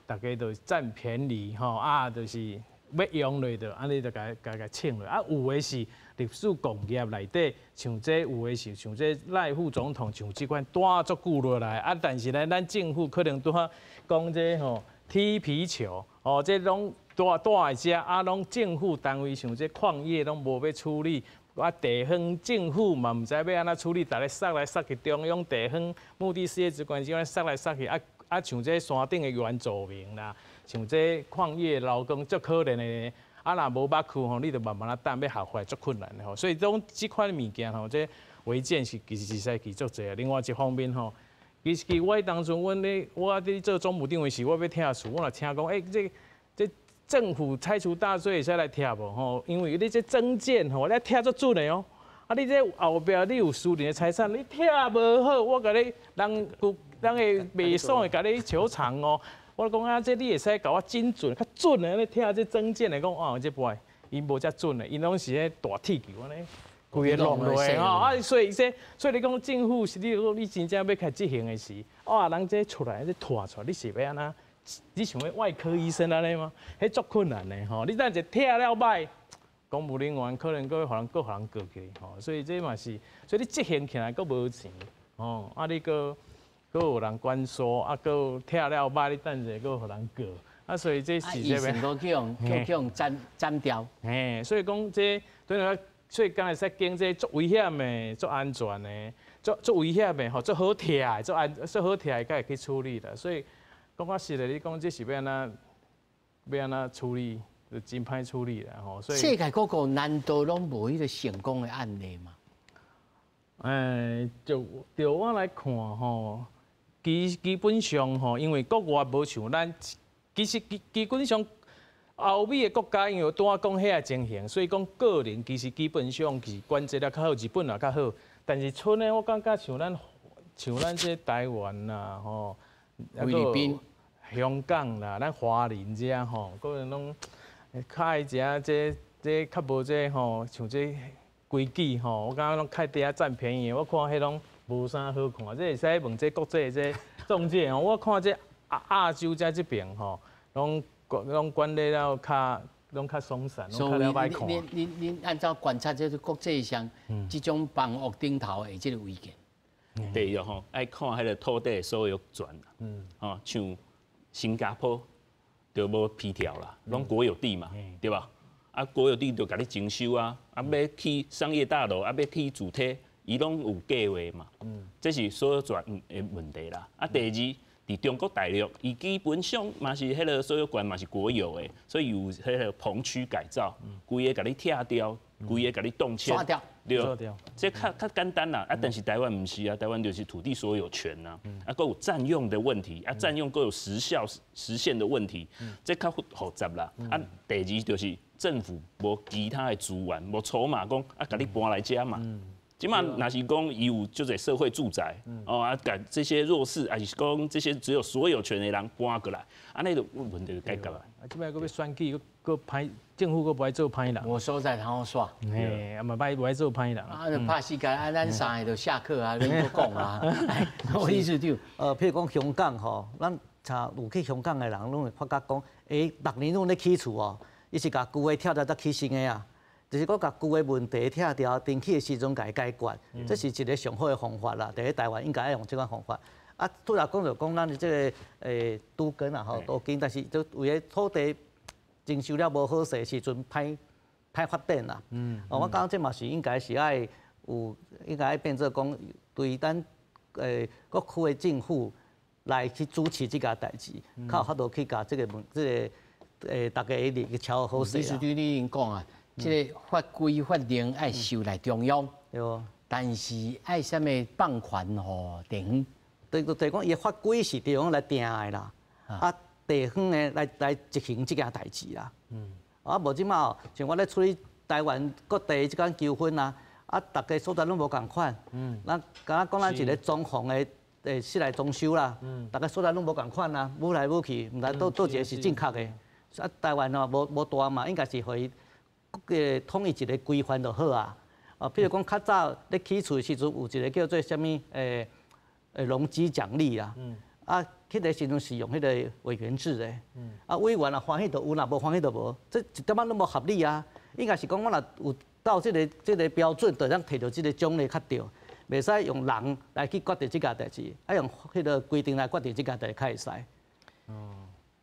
大家就占便宜，吼啊，就是要用落就安尼就甲请落，啊，有的是。历史工业内底，像这有的是像这赖副总统像这款带足久落来，啊，但是呢，咱政府可能拄好讲这吼踢皮球，哦，这拢带在遮，啊，拢政府单位像这矿业拢无要处理，啊，地方政府嘛唔知要安怎处理，逐个塞来塞去中央地方目的事业机关，这样塞来塞去，啊，像这山顶的原住民啦，像这矿业劳工足可怜的。啊，若无捌去吼，你就慢慢啊等要合法足困难的吼，所以这款物件吼，这违建是其实使其足侪。另外一方面吼，其实我当初我咧做总务长的时，我要听厝，我若听讲，政府拆除大税会使来拆无吼？因为你这增建吼，你拆足准的哦。啊，你这后壁你有私人的财产，你拆无好，我甲你人会袂爽的，甲你求偿哦。我讲啊，这你会使甲我精准、较准的，你拆这增建的讲哦，这不，因无遮准的，因拢是迄大铁球安尼。规个弄落去吼，啊，所以你讲政府是你真正要开执行的时，哇，人这出来这拖出来，你是要安怎？你想要外科医生安尼吗？迄足困难的吼，你等一拆了歹，公务人员可能佫互人告去吼，所以这嘛是，所以你执行起来佫无钱吼，啊你佫有人管束，啊佫拆了歹，你等一佫互人告，啊所以这是这边，叫用斩掉，嘿，所以讲这对个。所以刚才说经济足危险的、足安全的、足危险的吼，足好拆的、足好拆的，才会去处理的。所以讲我实在，你讲这是要安怎处理，就真歹处理啦吼。所以世界各国难道拢无迄个成功的案例吗？就我来看吼，基本上吼，因为国外无像咱，其实基本上。欧美的国家因为拄我讲遐个情形，所以讲个人其实基本上是管制了较好，日本也较好。但是剩的我感觉像咱这台湾啦，吼，菲律宾、香港啦，咱华人遮吼，个人拢较爱食这较无这吼，像这规矩吼，我感觉拢较伫遐占便宜。我看迄拢无啥好看，这会使问这国际这中介吼，我看这亚洲这边吼，拢管理了拢较松散，拢较了歹看。恁按照观察，这个国际上这种房屋顶头的这个违建，第一吼，爱看迄个土地所有权啦，吼，像新加坡就无批条啦，拢国有地嘛，对吧？啊，国有地就甲你征收啊，啊要起商业大楼，啊要起主体，伊拢有计划嘛，这是所有权的问题啦。啊，第二。伫中国大陆，伊基本上嘛是迄个所有权嘛是国有的，所以有迄个棚区改造，规个甲你拆掉，规个甲你动迁，对，这较简单啦。啊，但是台湾毋是啊，台湾就是土地所有权呐，啊，佫有占用的问题，啊，占用佫有实现的问题，这较复杂啦。啊，第二就是政府无其他的资源，无筹码讲啊，甲你搬来遮嘛。即嘛，若是讲伊有就是社会住宅，哦啊，甲这些弱势，还是讲这些只有所有权的人搬过来，安尼就问题就解决啊。啊，即摆佫要选举，佫歹，政府佫不爱做歹人。我所在通好耍，嘿，啊嘛不爱做歹人。啊，拍时间，啊，咱三个就下课啊，恁佫讲啊。我意思就，譬如讲香港吼，咱查有去香港的人，拢会发觉讲，6年拢咧起厝哦，伊是甲旧的拆掉再起新的啊。就是讲甲旧的问题拆掉，登记的时阵解决，这是一个上好的方法啦。伫咧台湾应该爱用这款方法。啊，拄则讲就讲咱的这个都根啊吼，都根，但是就为了土地征收了无好势时阵，歹发展啦。我讲这嘛是应该是爱有，应该爱变做讲对咱各区的政府来去主持这个代志，较有法度去甲这个大家一个敲好势啦。李书记你已经讲啊。这个法规法令爱受来中央，对哦。但是爱啥物放权吼地方？就是讲伊法规是地方来定的啦，啊地方呢来执行这件代志啦。啊无即马像我咧处理台湾各地即间纠纷啊，啊大家所在拢无共款。咱敢若讲咱一个装潢的室内装修啦，大家所在拢无共款啦，舞来舞去，毋知倒一个是正确的。啊台湾哦无大嘛，应该是互伊。统一一个规范就好啊！譬如讲较早咧起厝时阵有一个叫做啥物容积奖励啦，啊，迄个时阵是用迄个委员制的，啊，委员啊欢喜就有啦，无欢喜就无，这一点仔拢无合理啊！应该是讲我若有到这个标准，就当摕到这个奖励较对，袂使用人来去决定这件代志，啊用迄个规定来决定这件代志较会使。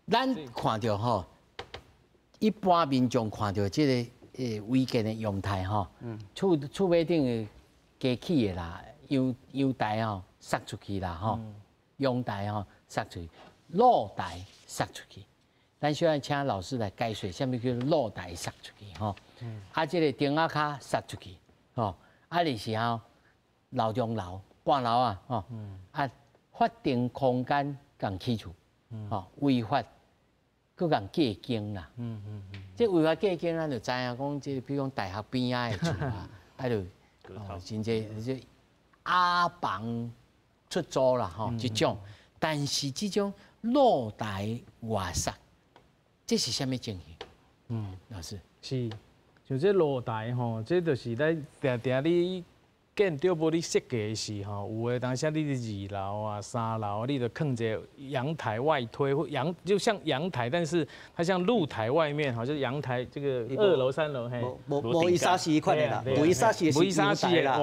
咱看到吼，一般民众看到这个。违建的阳台吼，厝尾顶的加起的啦，阳台吼撒出去啦吼，阳台吼撒出去，露台撒出去。咱需要请老师来解释，什么叫露台撒出去吼？啊，这个顶仔卡撒出去，吼，啊，就是吼楼中楼、挂楼啊，吼，啊，法定空间共起厝，吼，违法佫共计经啦。即违法计经，咱就知影讲，即比如讲大学边仔的厝啊，啊就真济阿房出租啦吼，即种。但是即种露台外塞，这是啥物情形？老师是，像这露台吼，这就是咱定定你建筑物你设计的时候，有诶当时你2楼啊、3楼，你就放一个阳台外推，或就像阳台，但是它像露台外面，好就是阳台这个2楼、3楼嘿。无伊沙西款的啦，无伊沙西无伊沙西啦。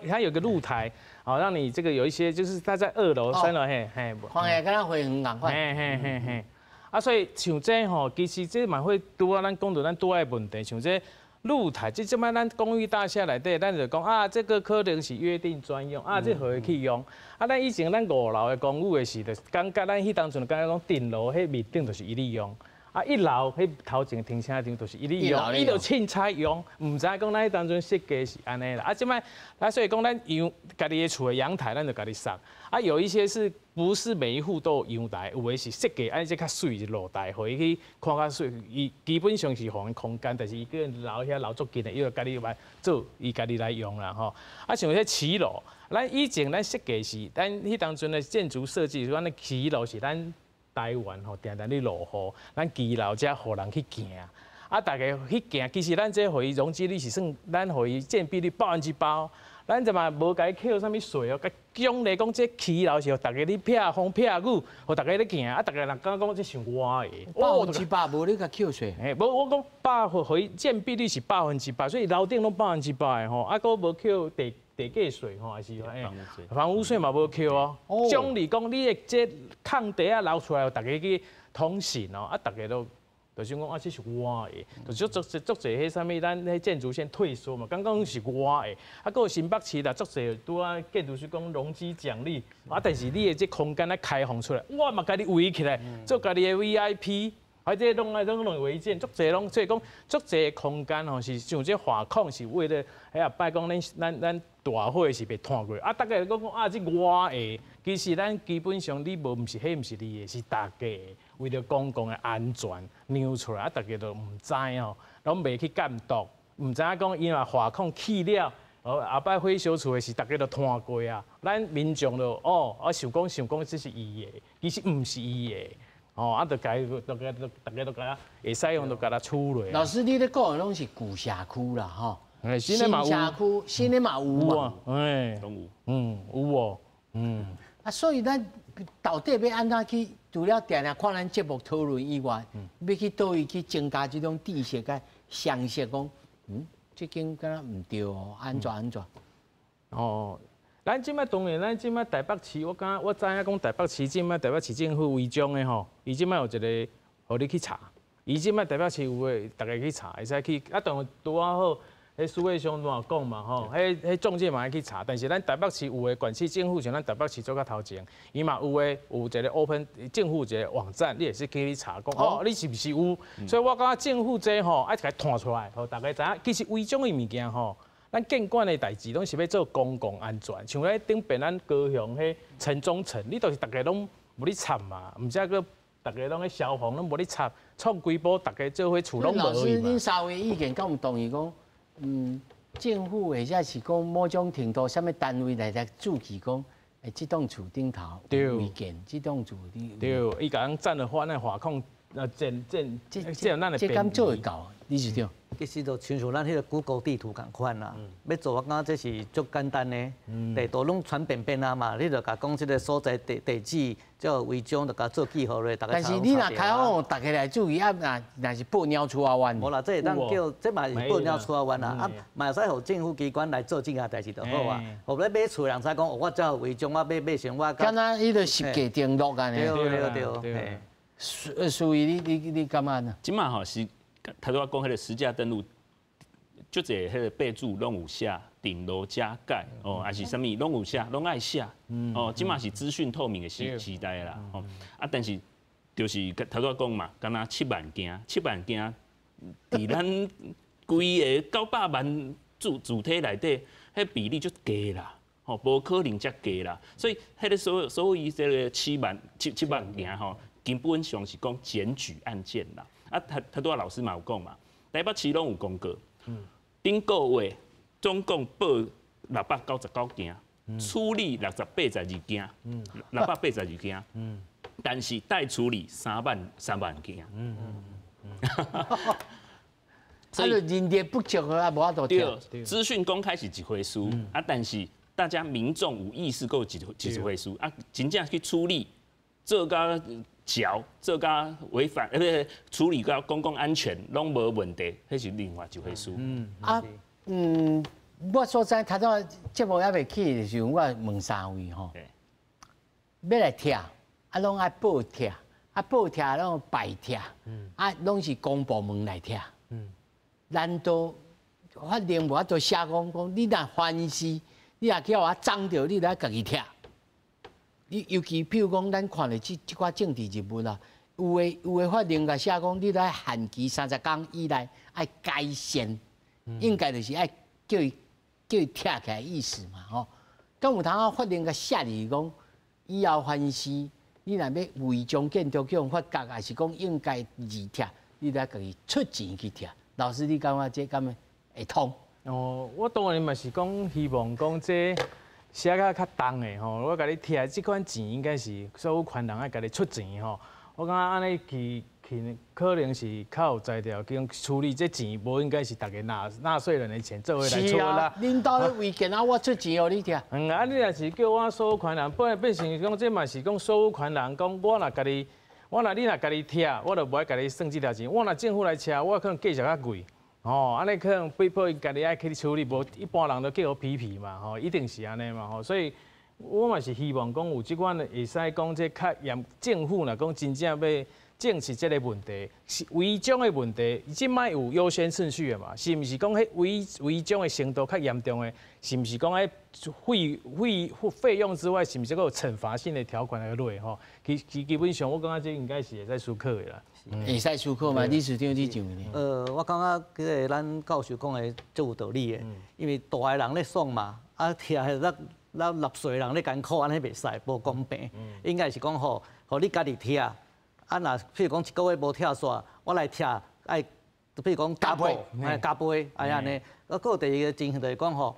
它有个露台。好，让你这个有一些，就是它在2楼、3楼，嘿，看起来敢若花园共款。嘿。啊，所以像这吼，其实这嘛会拄啊，咱讲到咱拄爱问题，像这露台，即摆咱公寓大厦内底，咱就讲啊，这个可能是约定专用，啊，这可以去用。啊，咱以前咱5楼的公寓的时，就感觉咱迄当阵感觉讲顶楼迄面顶就是伊咧用。啊，1楼迄头前停车场就是伊咧用，伊就凊彩用，唔知讲咱迄当阵设计是安尼啦。啊，即摆，所以讲咱阳家己的厝的阳台，咱就家己上。啊，有一些是不是每一户都有阳台，有的是设计安这较水的露台，互伊去看较水。伊基本上是互因空间，但是伊个留遐留足紧的，伊就家己来做，伊家己来用啦吼。啊，像迄骑楼，咱以前咱设计是，咱迄当阵的建筑设计，咱的骑楼是咱。台湾吼，定定咧落雨，咱骑楼遮互人去行，啊，大家去行，其实咱这互伊容积率是算，咱互伊建蔽率100%，咱就嘛无甲伊扣啥物税哦，甲奖励讲这骑楼是互大家咧撇风撇雨，互大家咧行，啊，大家人讲讲这上我的，100%无你甲扣税，无我讲互伊建蔽率是100%，所以楼顶拢100%的吼，啊，佫无扣地价税吼，还是房屋税嘛无扣哦。奖励讲你的这空地啊留出来，大家去通信哦，啊，大家都想讲啊，这是我的，就足侪迄啥物，咱迄建筑线退缩嘛，刚刚是我的，啊，佫有新北市啦，足侪拄啊建筑师讲容积奖励，啊，但是你的这空间咧开放出来，我嘛家己围起来，做家己的 VIP。啊，这拢违建，足侪拢，所以讲足侪空间吼是像这画框是为了，啊摆讲咱大火是被拖过，啊大家讲啊这我的，其实咱基本上你无毋是迄毋是你的，是大家的，为了公共的安全扭出来，啊大家都毋知吼，拢未去监督，毋知影讲因为画框起了，后摆火烧厝的是大家都拖过啊，咱民众就想讲这是伊的，其实毋是伊的。哦，啊，大家都甲会使用，都甲它处理。老师，你咧讲的拢是旧社区啦，吼。新的嘛有，新的嘛有啊。拢有。有哦。啊，所以咱到底要安怎去？除了定定看咱节目讨论以外，要去倒位去增加这种知识甲常识，讲，这间敢若唔对哦，安怎？哦。咱即摆当然，咱即摆台北市，我知影讲台北市即摆台北市政府违章的吼，伊即摆有一个，互你去查。伊即摆台北市有诶，大家去查，会使去。啊，当然拄啊好，迄苏卫兄嘛讲嘛吼，迄中介嘛爱去查。但是咱台北市有诶，管市政府像咱台北市做较头前，伊嘛有诶，有一个 open 政府一个网站，你也是可以去查讲，你是毋是有？所以我感觉政府这吼爱甲伊摊出来，互大家知影，其实违章的物件吼。咱监管的代志拢是要做公共安全，像咧顶边咱高雄迄城中城，你都是大家拢无咧插嘛，毋则个大家拢咧消防拢无咧插，创规模大家做伙厝拢无去嘛。老师，恁三位意见敢有同意讲，政府或者是讲某种程度，什么单位来注记讲，这栋厝顶头有违建，这栋厝对，伊甲咱占了那画框，这敢做会到，你是对。其实就亲像咱迄个 Google 地图共款啦，要做我感觉这是足简单的，地图拢传遍啊嘛，你就甲讲即个所在地址，叫违章就甲做记号咧，大家。但是你若开放，大家来注意啊，若是报鸟出啊湾。无啦，这会当叫，这嘛是报鸟出啊湾啦，啊，嘛会使互政府机关来做这件代志就好啊。互咧买厝人使讲，我只违章，我买上我。敢若伊个实价登录安尼。对。所以你感觉呢？即马吼是。他都要讲迄个实价登录，就这迄个备注拢有写顶楼加盖哦，还是啥物拢有写，拢爱写哦。即嘛是资讯透明的时代啦哦。啊，但是就是头拄讲嘛，敢若7万件，伫咱规个900万主体内底，迄比例就低啦，吼，无可能遮低啦。所以迄个所以这个7万件吼。根本上是讲检举案件啦。啊，他多老师嘛有讲嘛，台北市拢有公告，顶个月总共报699件，处理682件，682件，但是待处理3万件。所以人力不足啊，无法度调。资讯公开是一回事，但是大家民众有意识够一回事啊，真正去处理，做甲嚼，做甲违反，处理到公共安全拢无问题，迄是另外一回事。我所知头早节目还未起的时候，我问3位吼，要来听，拢爱报听，报听拢白听，拢是公部门来听。难道法令无法度写讲你若犯事，你若叫我脏着，你来家己听。你尤其譬如讲，咱看了即寡政治人物啦，有的法令甲写讲，你来限期30天以内爱改善，应该就是爱叫伊听起来意思嘛吼。咁有通法令甲写入讲，以后犯事，你若要违章建筑去用法革，还是讲应该字听，你来家己出钱去听。老师，你感觉这敢会通？我当然嘛是讲希望讲这写较重的吼，我甲你贴这款钱应该是所有权人爱甲你出钱吼。我感觉安尼去可能是较有才调，去处理这钱，无应该是大家纳税人的钱做伙来出啦。恁兜咧违建啊，我出钱互你听。你若是叫我所有权人，本来变成讲这嘛是讲所有权人讲我若甲你。你若家己贴，我就无爱家己算这条钱。我若政府来车，我可能价钱较贵，安尼可能被迫家己爱去处理，无一般人都叫我皮皮嘛，一定是安尼嘛，所以我嘛是希望讲有即款会使讲这较严，政府若讲真正要正视这个问题，是违章的问题，即摆有优先顺序的嘛？是毋是讲迄违章的程度较严重的？是毋是讲喺费用之外，是毋是个有惩罚性的条款来落吼？基本上我感觉这应该是会使思考的啦。会使思考嘛？理事长你认为呢？我感觉即个咱教授讲的最有道理的，因为大个人咧爽嘛，听咱纳税人咧艰苦，安尼袂使，无公平。应该是讲吼，互你家己听。若譬如讲一个月无拆线，我来拆，譬如讲加倍，加倍，安尼。个第二个情形就是讲吼，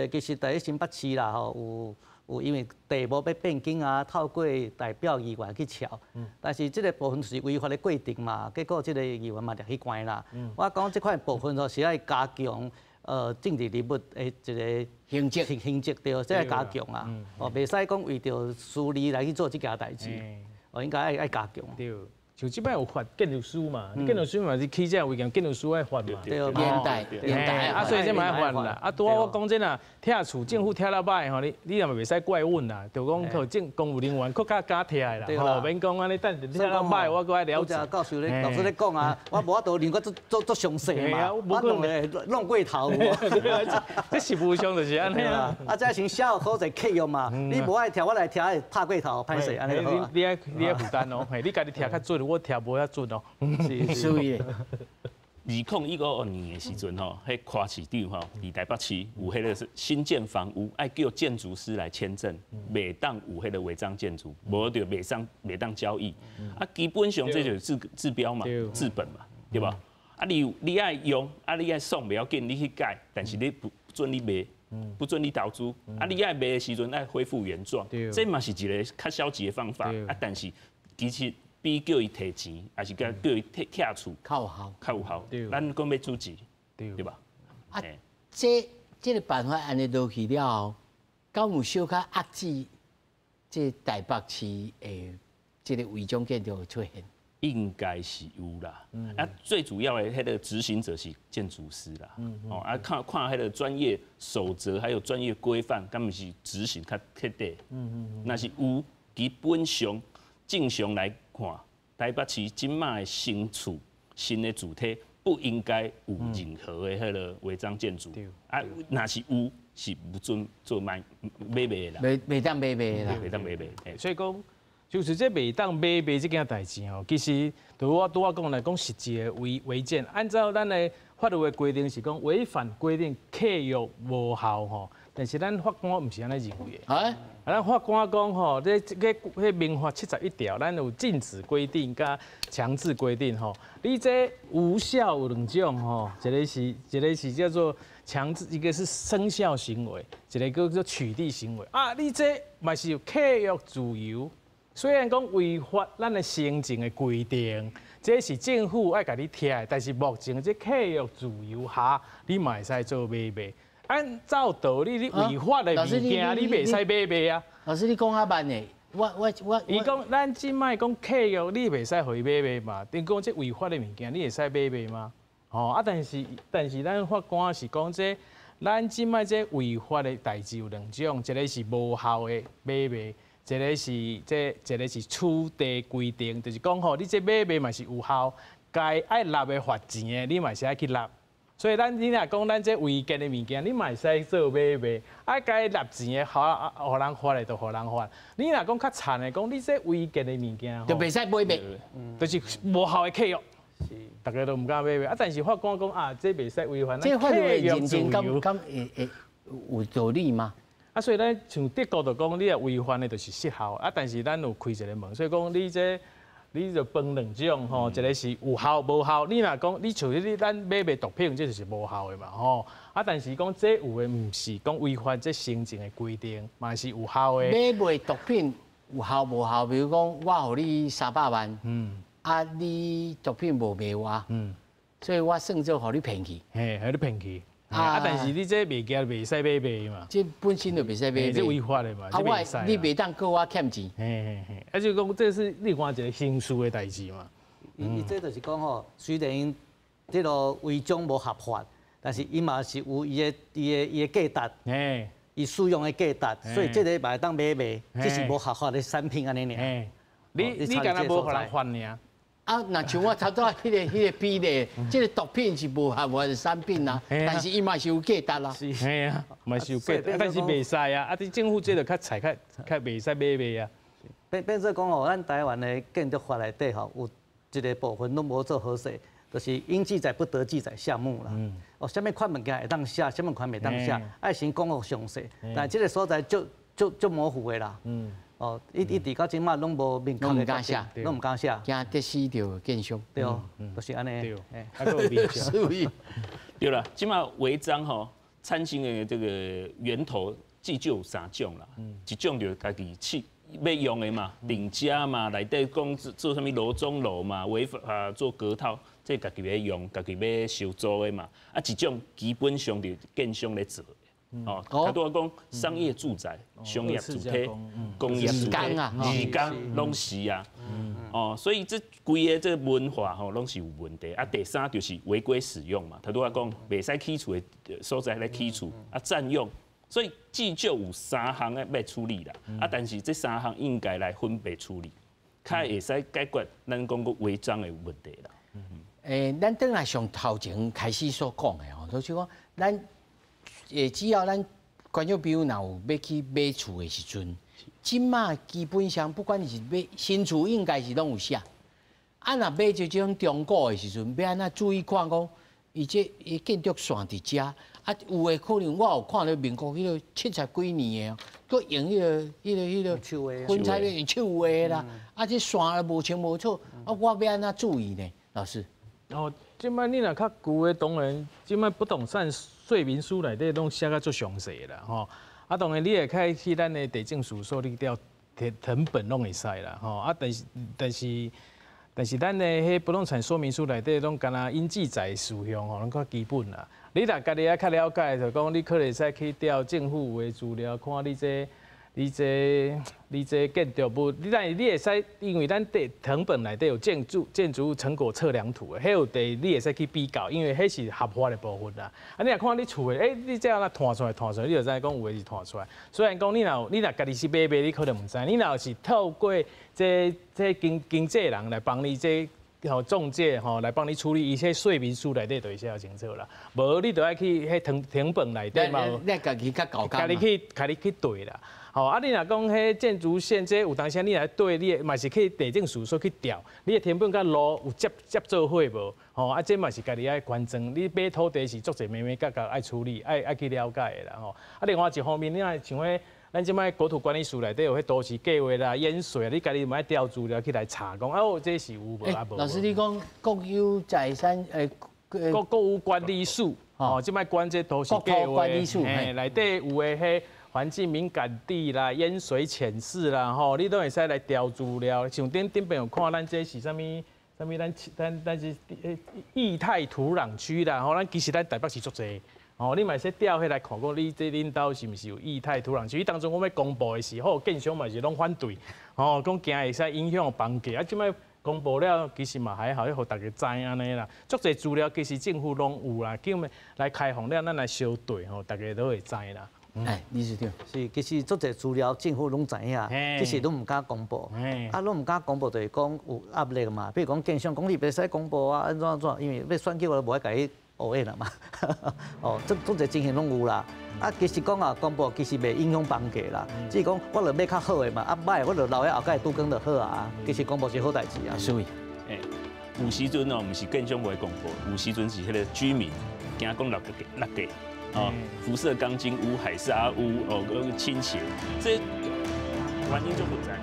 其实第一新北市啦吼，有因为地无要变更啊，透过代表议员去敲，但是这个部分是违法的规定嘛，结果这个议员嘛入去关啦。我讲这块部分就是要加强政治人物的一个刑责对，这要加强啊，袂使讲为着私利来去做这件代志。应该爱加强。对，像即摆有发建筑师嘛，建筑师嘛是起这违建，建筑师爱发嘛。对，年代，所以这嘛爱发啦。拄我讲真啊，拆厝政府拆了歹吼，你若袂使怪阮啦，就讲靠公务人员更加加拆啦，吼，免讲安尼等拆了歹，我搁爱了解。教授咧，老师咧讲啊，我无法度连个做详细嘛，我弄过头。这实务上就是安尼啊。这先消耗一个客用嘛，你无爱拆，我来拆，拍过头，歹势安尼好。你爱负担哦，你家己拆较准，我拆无遐准哦。所以2015年的时阵吼，迄夸市长吼，伫台北市有迄个新建房屋，爱叫建筑师来签证，袂当有迄个违章建筑，无就袂当交易。基本上这就是治标嘛，治本嘛，对吧？你爱用，你爱送袂要紧，你去改，但是你不准你卖。不准你投资，你爱卖的时阵爱恢复原状，这嘛是一个较消极的方法。但是其实比叫伊提钱，还是叫伊拆厝较有效。咱讲要主持，对吧？这个办法安尼落去了后，敢有小可遏制这台北市的这个违章建筑出现？应该是有啦，最主要的迄个执行者是建筑师啦，看迄个专业守则还有专业规范，敢毋是执行较彻底。那是有，基本上正常来看，台北市今卖的新厝、新的主体不应该有任何的迄个违章建筑。那是有，是不准做买卖的啦。袂当买卖啦。袂当买卖。所以讲。就是这袂当买这件代志吼，其实对我讲来讲实际的违建，按照咱的法律的规定是讲违反规定契约无效吼，但是咱法官唔是安尼认为的。啊，咱法官讲吼，这民法71条，咱有禁止规定甲强制规定吼。你这无效有两种吼，一个是叫做强制，一个是生效行为，一个叫做取缔行为。啊，你这嘛是有契约自由，虽然讲违反咱的行政的规定，这是政府爱甲你贴的，但是目前这契约自由下，你嘛会使做买卖。按照道理，你违法的物件，你袂使买卖啊。老师，你讲啊慢的，我。伊讲，咱即摆讲契约，你袂使互伊买卖嘛？等于讲这违法的物件，你会使买卖吗？哦啊，但是咱法官是讲这，咱即摆这违法的代志有两种，一个是无效的买卖，一个是取缔规定，就是讲吼，你这买卖嘛是有效，该爱纳的罚钱的，你嘛是爱去纳。所以你若讲咱这违建的物件，你嘛会使做买卖，爱该纳钱的，互人发的就互人发。你若讲较惨的，讲你这违建的物件，就袂使买卖，就是无效的契约，大家都唔敢买卖。啊，但是法官讲啊，这袂使违反这法律契约认真敢会有道理吗？啊，所以咱像德国就讲，你若违反的就是失效。啊，但是咱有开一个门，所以讲你就分两种吼，一个是有效无效。你若讲你像咱买卖毒品，这就是无效的嘛吼。啊，但是讲这有的唔是讲违反这行政的规定，嘛是有效的。买卖毒品有效无效？比如讲，我予你300万，啊，你毒品无卖我，所以我算做予你骗去，嘿，互你骗去。啊，但是你这物件袂使买卖嘛，这本身就袂使买卖，这违法的嘛，啊，你袂当告我欠钱，嘿，啊就讲这是另外一个刑事的代志嘛。伊这就是讲吼，虽然因这个违章无合法，但是伊嘛是有伊的价值，伊使用的价值，所以这个嘛会当买卖，这是无合法的产品安尼尔。你敢若无互人还尔？啊，那像我头拄迄个比例，这个毒品是无合法的产品啦，但是伊嘛是有价值啦。是啊，嘛是有价值，但是袂使啊。啊，你政府这个较采较袂使买卖啊。变做讲吼，咱台湾的建筑法内底吼，有一个部分拢无做好势，就是应记载不得记载项目啦。哦，什么款物件会当写，什么款袂当写，爱先讲个详细。但这个所在就模糊的啦。哦，一直到今嘛拢无明确的敢写，拢唔敢写，惊得死着建商。对，就是安尼。对啦，今嘛违章吼，产生的这个源头至少有3种啦，一种就家己要用的嘛，顶家嘛，内底讲做啥物楼中楼嘛，违法做隔套，这家己要用，家己要收租的嘛。啊，一种基本上就建商在做。哦，他都讲商业住宅、商业主体、工业主体、二工拢是啊。哦，所以这规个这文化吼，拢是有问题。啊，第三就是违规使用嘛，他都讲袂使起厝的所在来起厝，啊占用。所以至少有3项的要处理啦。啊，但是这3项应该来分别处理，才会使解决咱讲个违章的问题啦。咱等来上头前开始所讲的吼，就是讲咱。只要咱观众朋友若有要去买厝的时阵，即马基本上不管你是买新厝，应该是拢有写。啊，若买就这种中古的时阵，要安怎注意看讲，伊建筑线伫遮，啊有诶可能我有看到民国迄个70几年的，佮用迄个粉彩用手画啦，啊这线无清无楚，啊我要安怎注意呢？老师？哦，即摆你若较旧的，当然即摆不动产说明书内底拢写甲足详细啦，吼。啊，当然你会开去咱的地政署所，你调誊本拢会使啦，吼。啊，但是咱的迄不动产说明书内底拢干那应记载事项吼，拢较基本啦。你若家己啊较了解，就讲你可能使去调政府的资料，看你这建筑物，你会使，因为咱誊本内底有建筑物成果测量图的，迄有地你会使去比较，因为迄是合法的部分啦。啊，你若看你厝的，你这样弹出来，你就知讲有的是弹出来。虽然讲你若家己是买卖，你可能唔知。你若是透过这经纪人来帮你这中介来帮你处理，伊些说明书内底就会写清楚啦。无你就爱去迄成本内底嘛，你家己较搞家己去对啦。你若讲迄建筑线，这有当时你来对，你嘛是去地政事务所去调，你的成本甲路有接做伙无？这嘛是家己爱关证。你买土地是足侪咩角爱处理，爱去了解的啦。另外一方面，你若像迄。咱即摆国土管理署内底有迄都市计划啦、淹水啊，你家己买调资料去来查，讲这是有无啊无？老师，你讲国有财产国有管理署即摆管这都市计划管理署内底有诶迄环境敏感地啦、淹水浅示啦，你都会使来调资料。像顶边有看咱这是啥物？咱是液态土壤区啦，咱其实咱台北市足侪。你嘛是调迄来看，讲你这领导是毋是有液态土壤区？当中我要公布的时候，建商嘛是拢反对，讲惊会使影响房价。即摆公布了，其实嘛还好，要互大家知安尼啦。足侪资料其实政府拢有啦，叫来开放了，咱来小对，大家都会知啦。理事长是，其实足侪资料政府拢知影，只是拢唔敢公布。拢唔敢公布，就是讲有压力嘛。比如讲建商讲你袂使公布啊，安怎，因为要选举我无爱甲伊。学的啦嘛，足侪情形拢有啦。其实讲啊，公布其实袂影响房价啦，只是讲我著买较好的嘛，歹我著留喺后盖拄更就好啊。其实公布是好代志啊。所以，有时阵毋是建商袂公布，有时阵是迄个居民惊讲落价，辐射钢筋污、海砂污、倾斜，这原因就不在。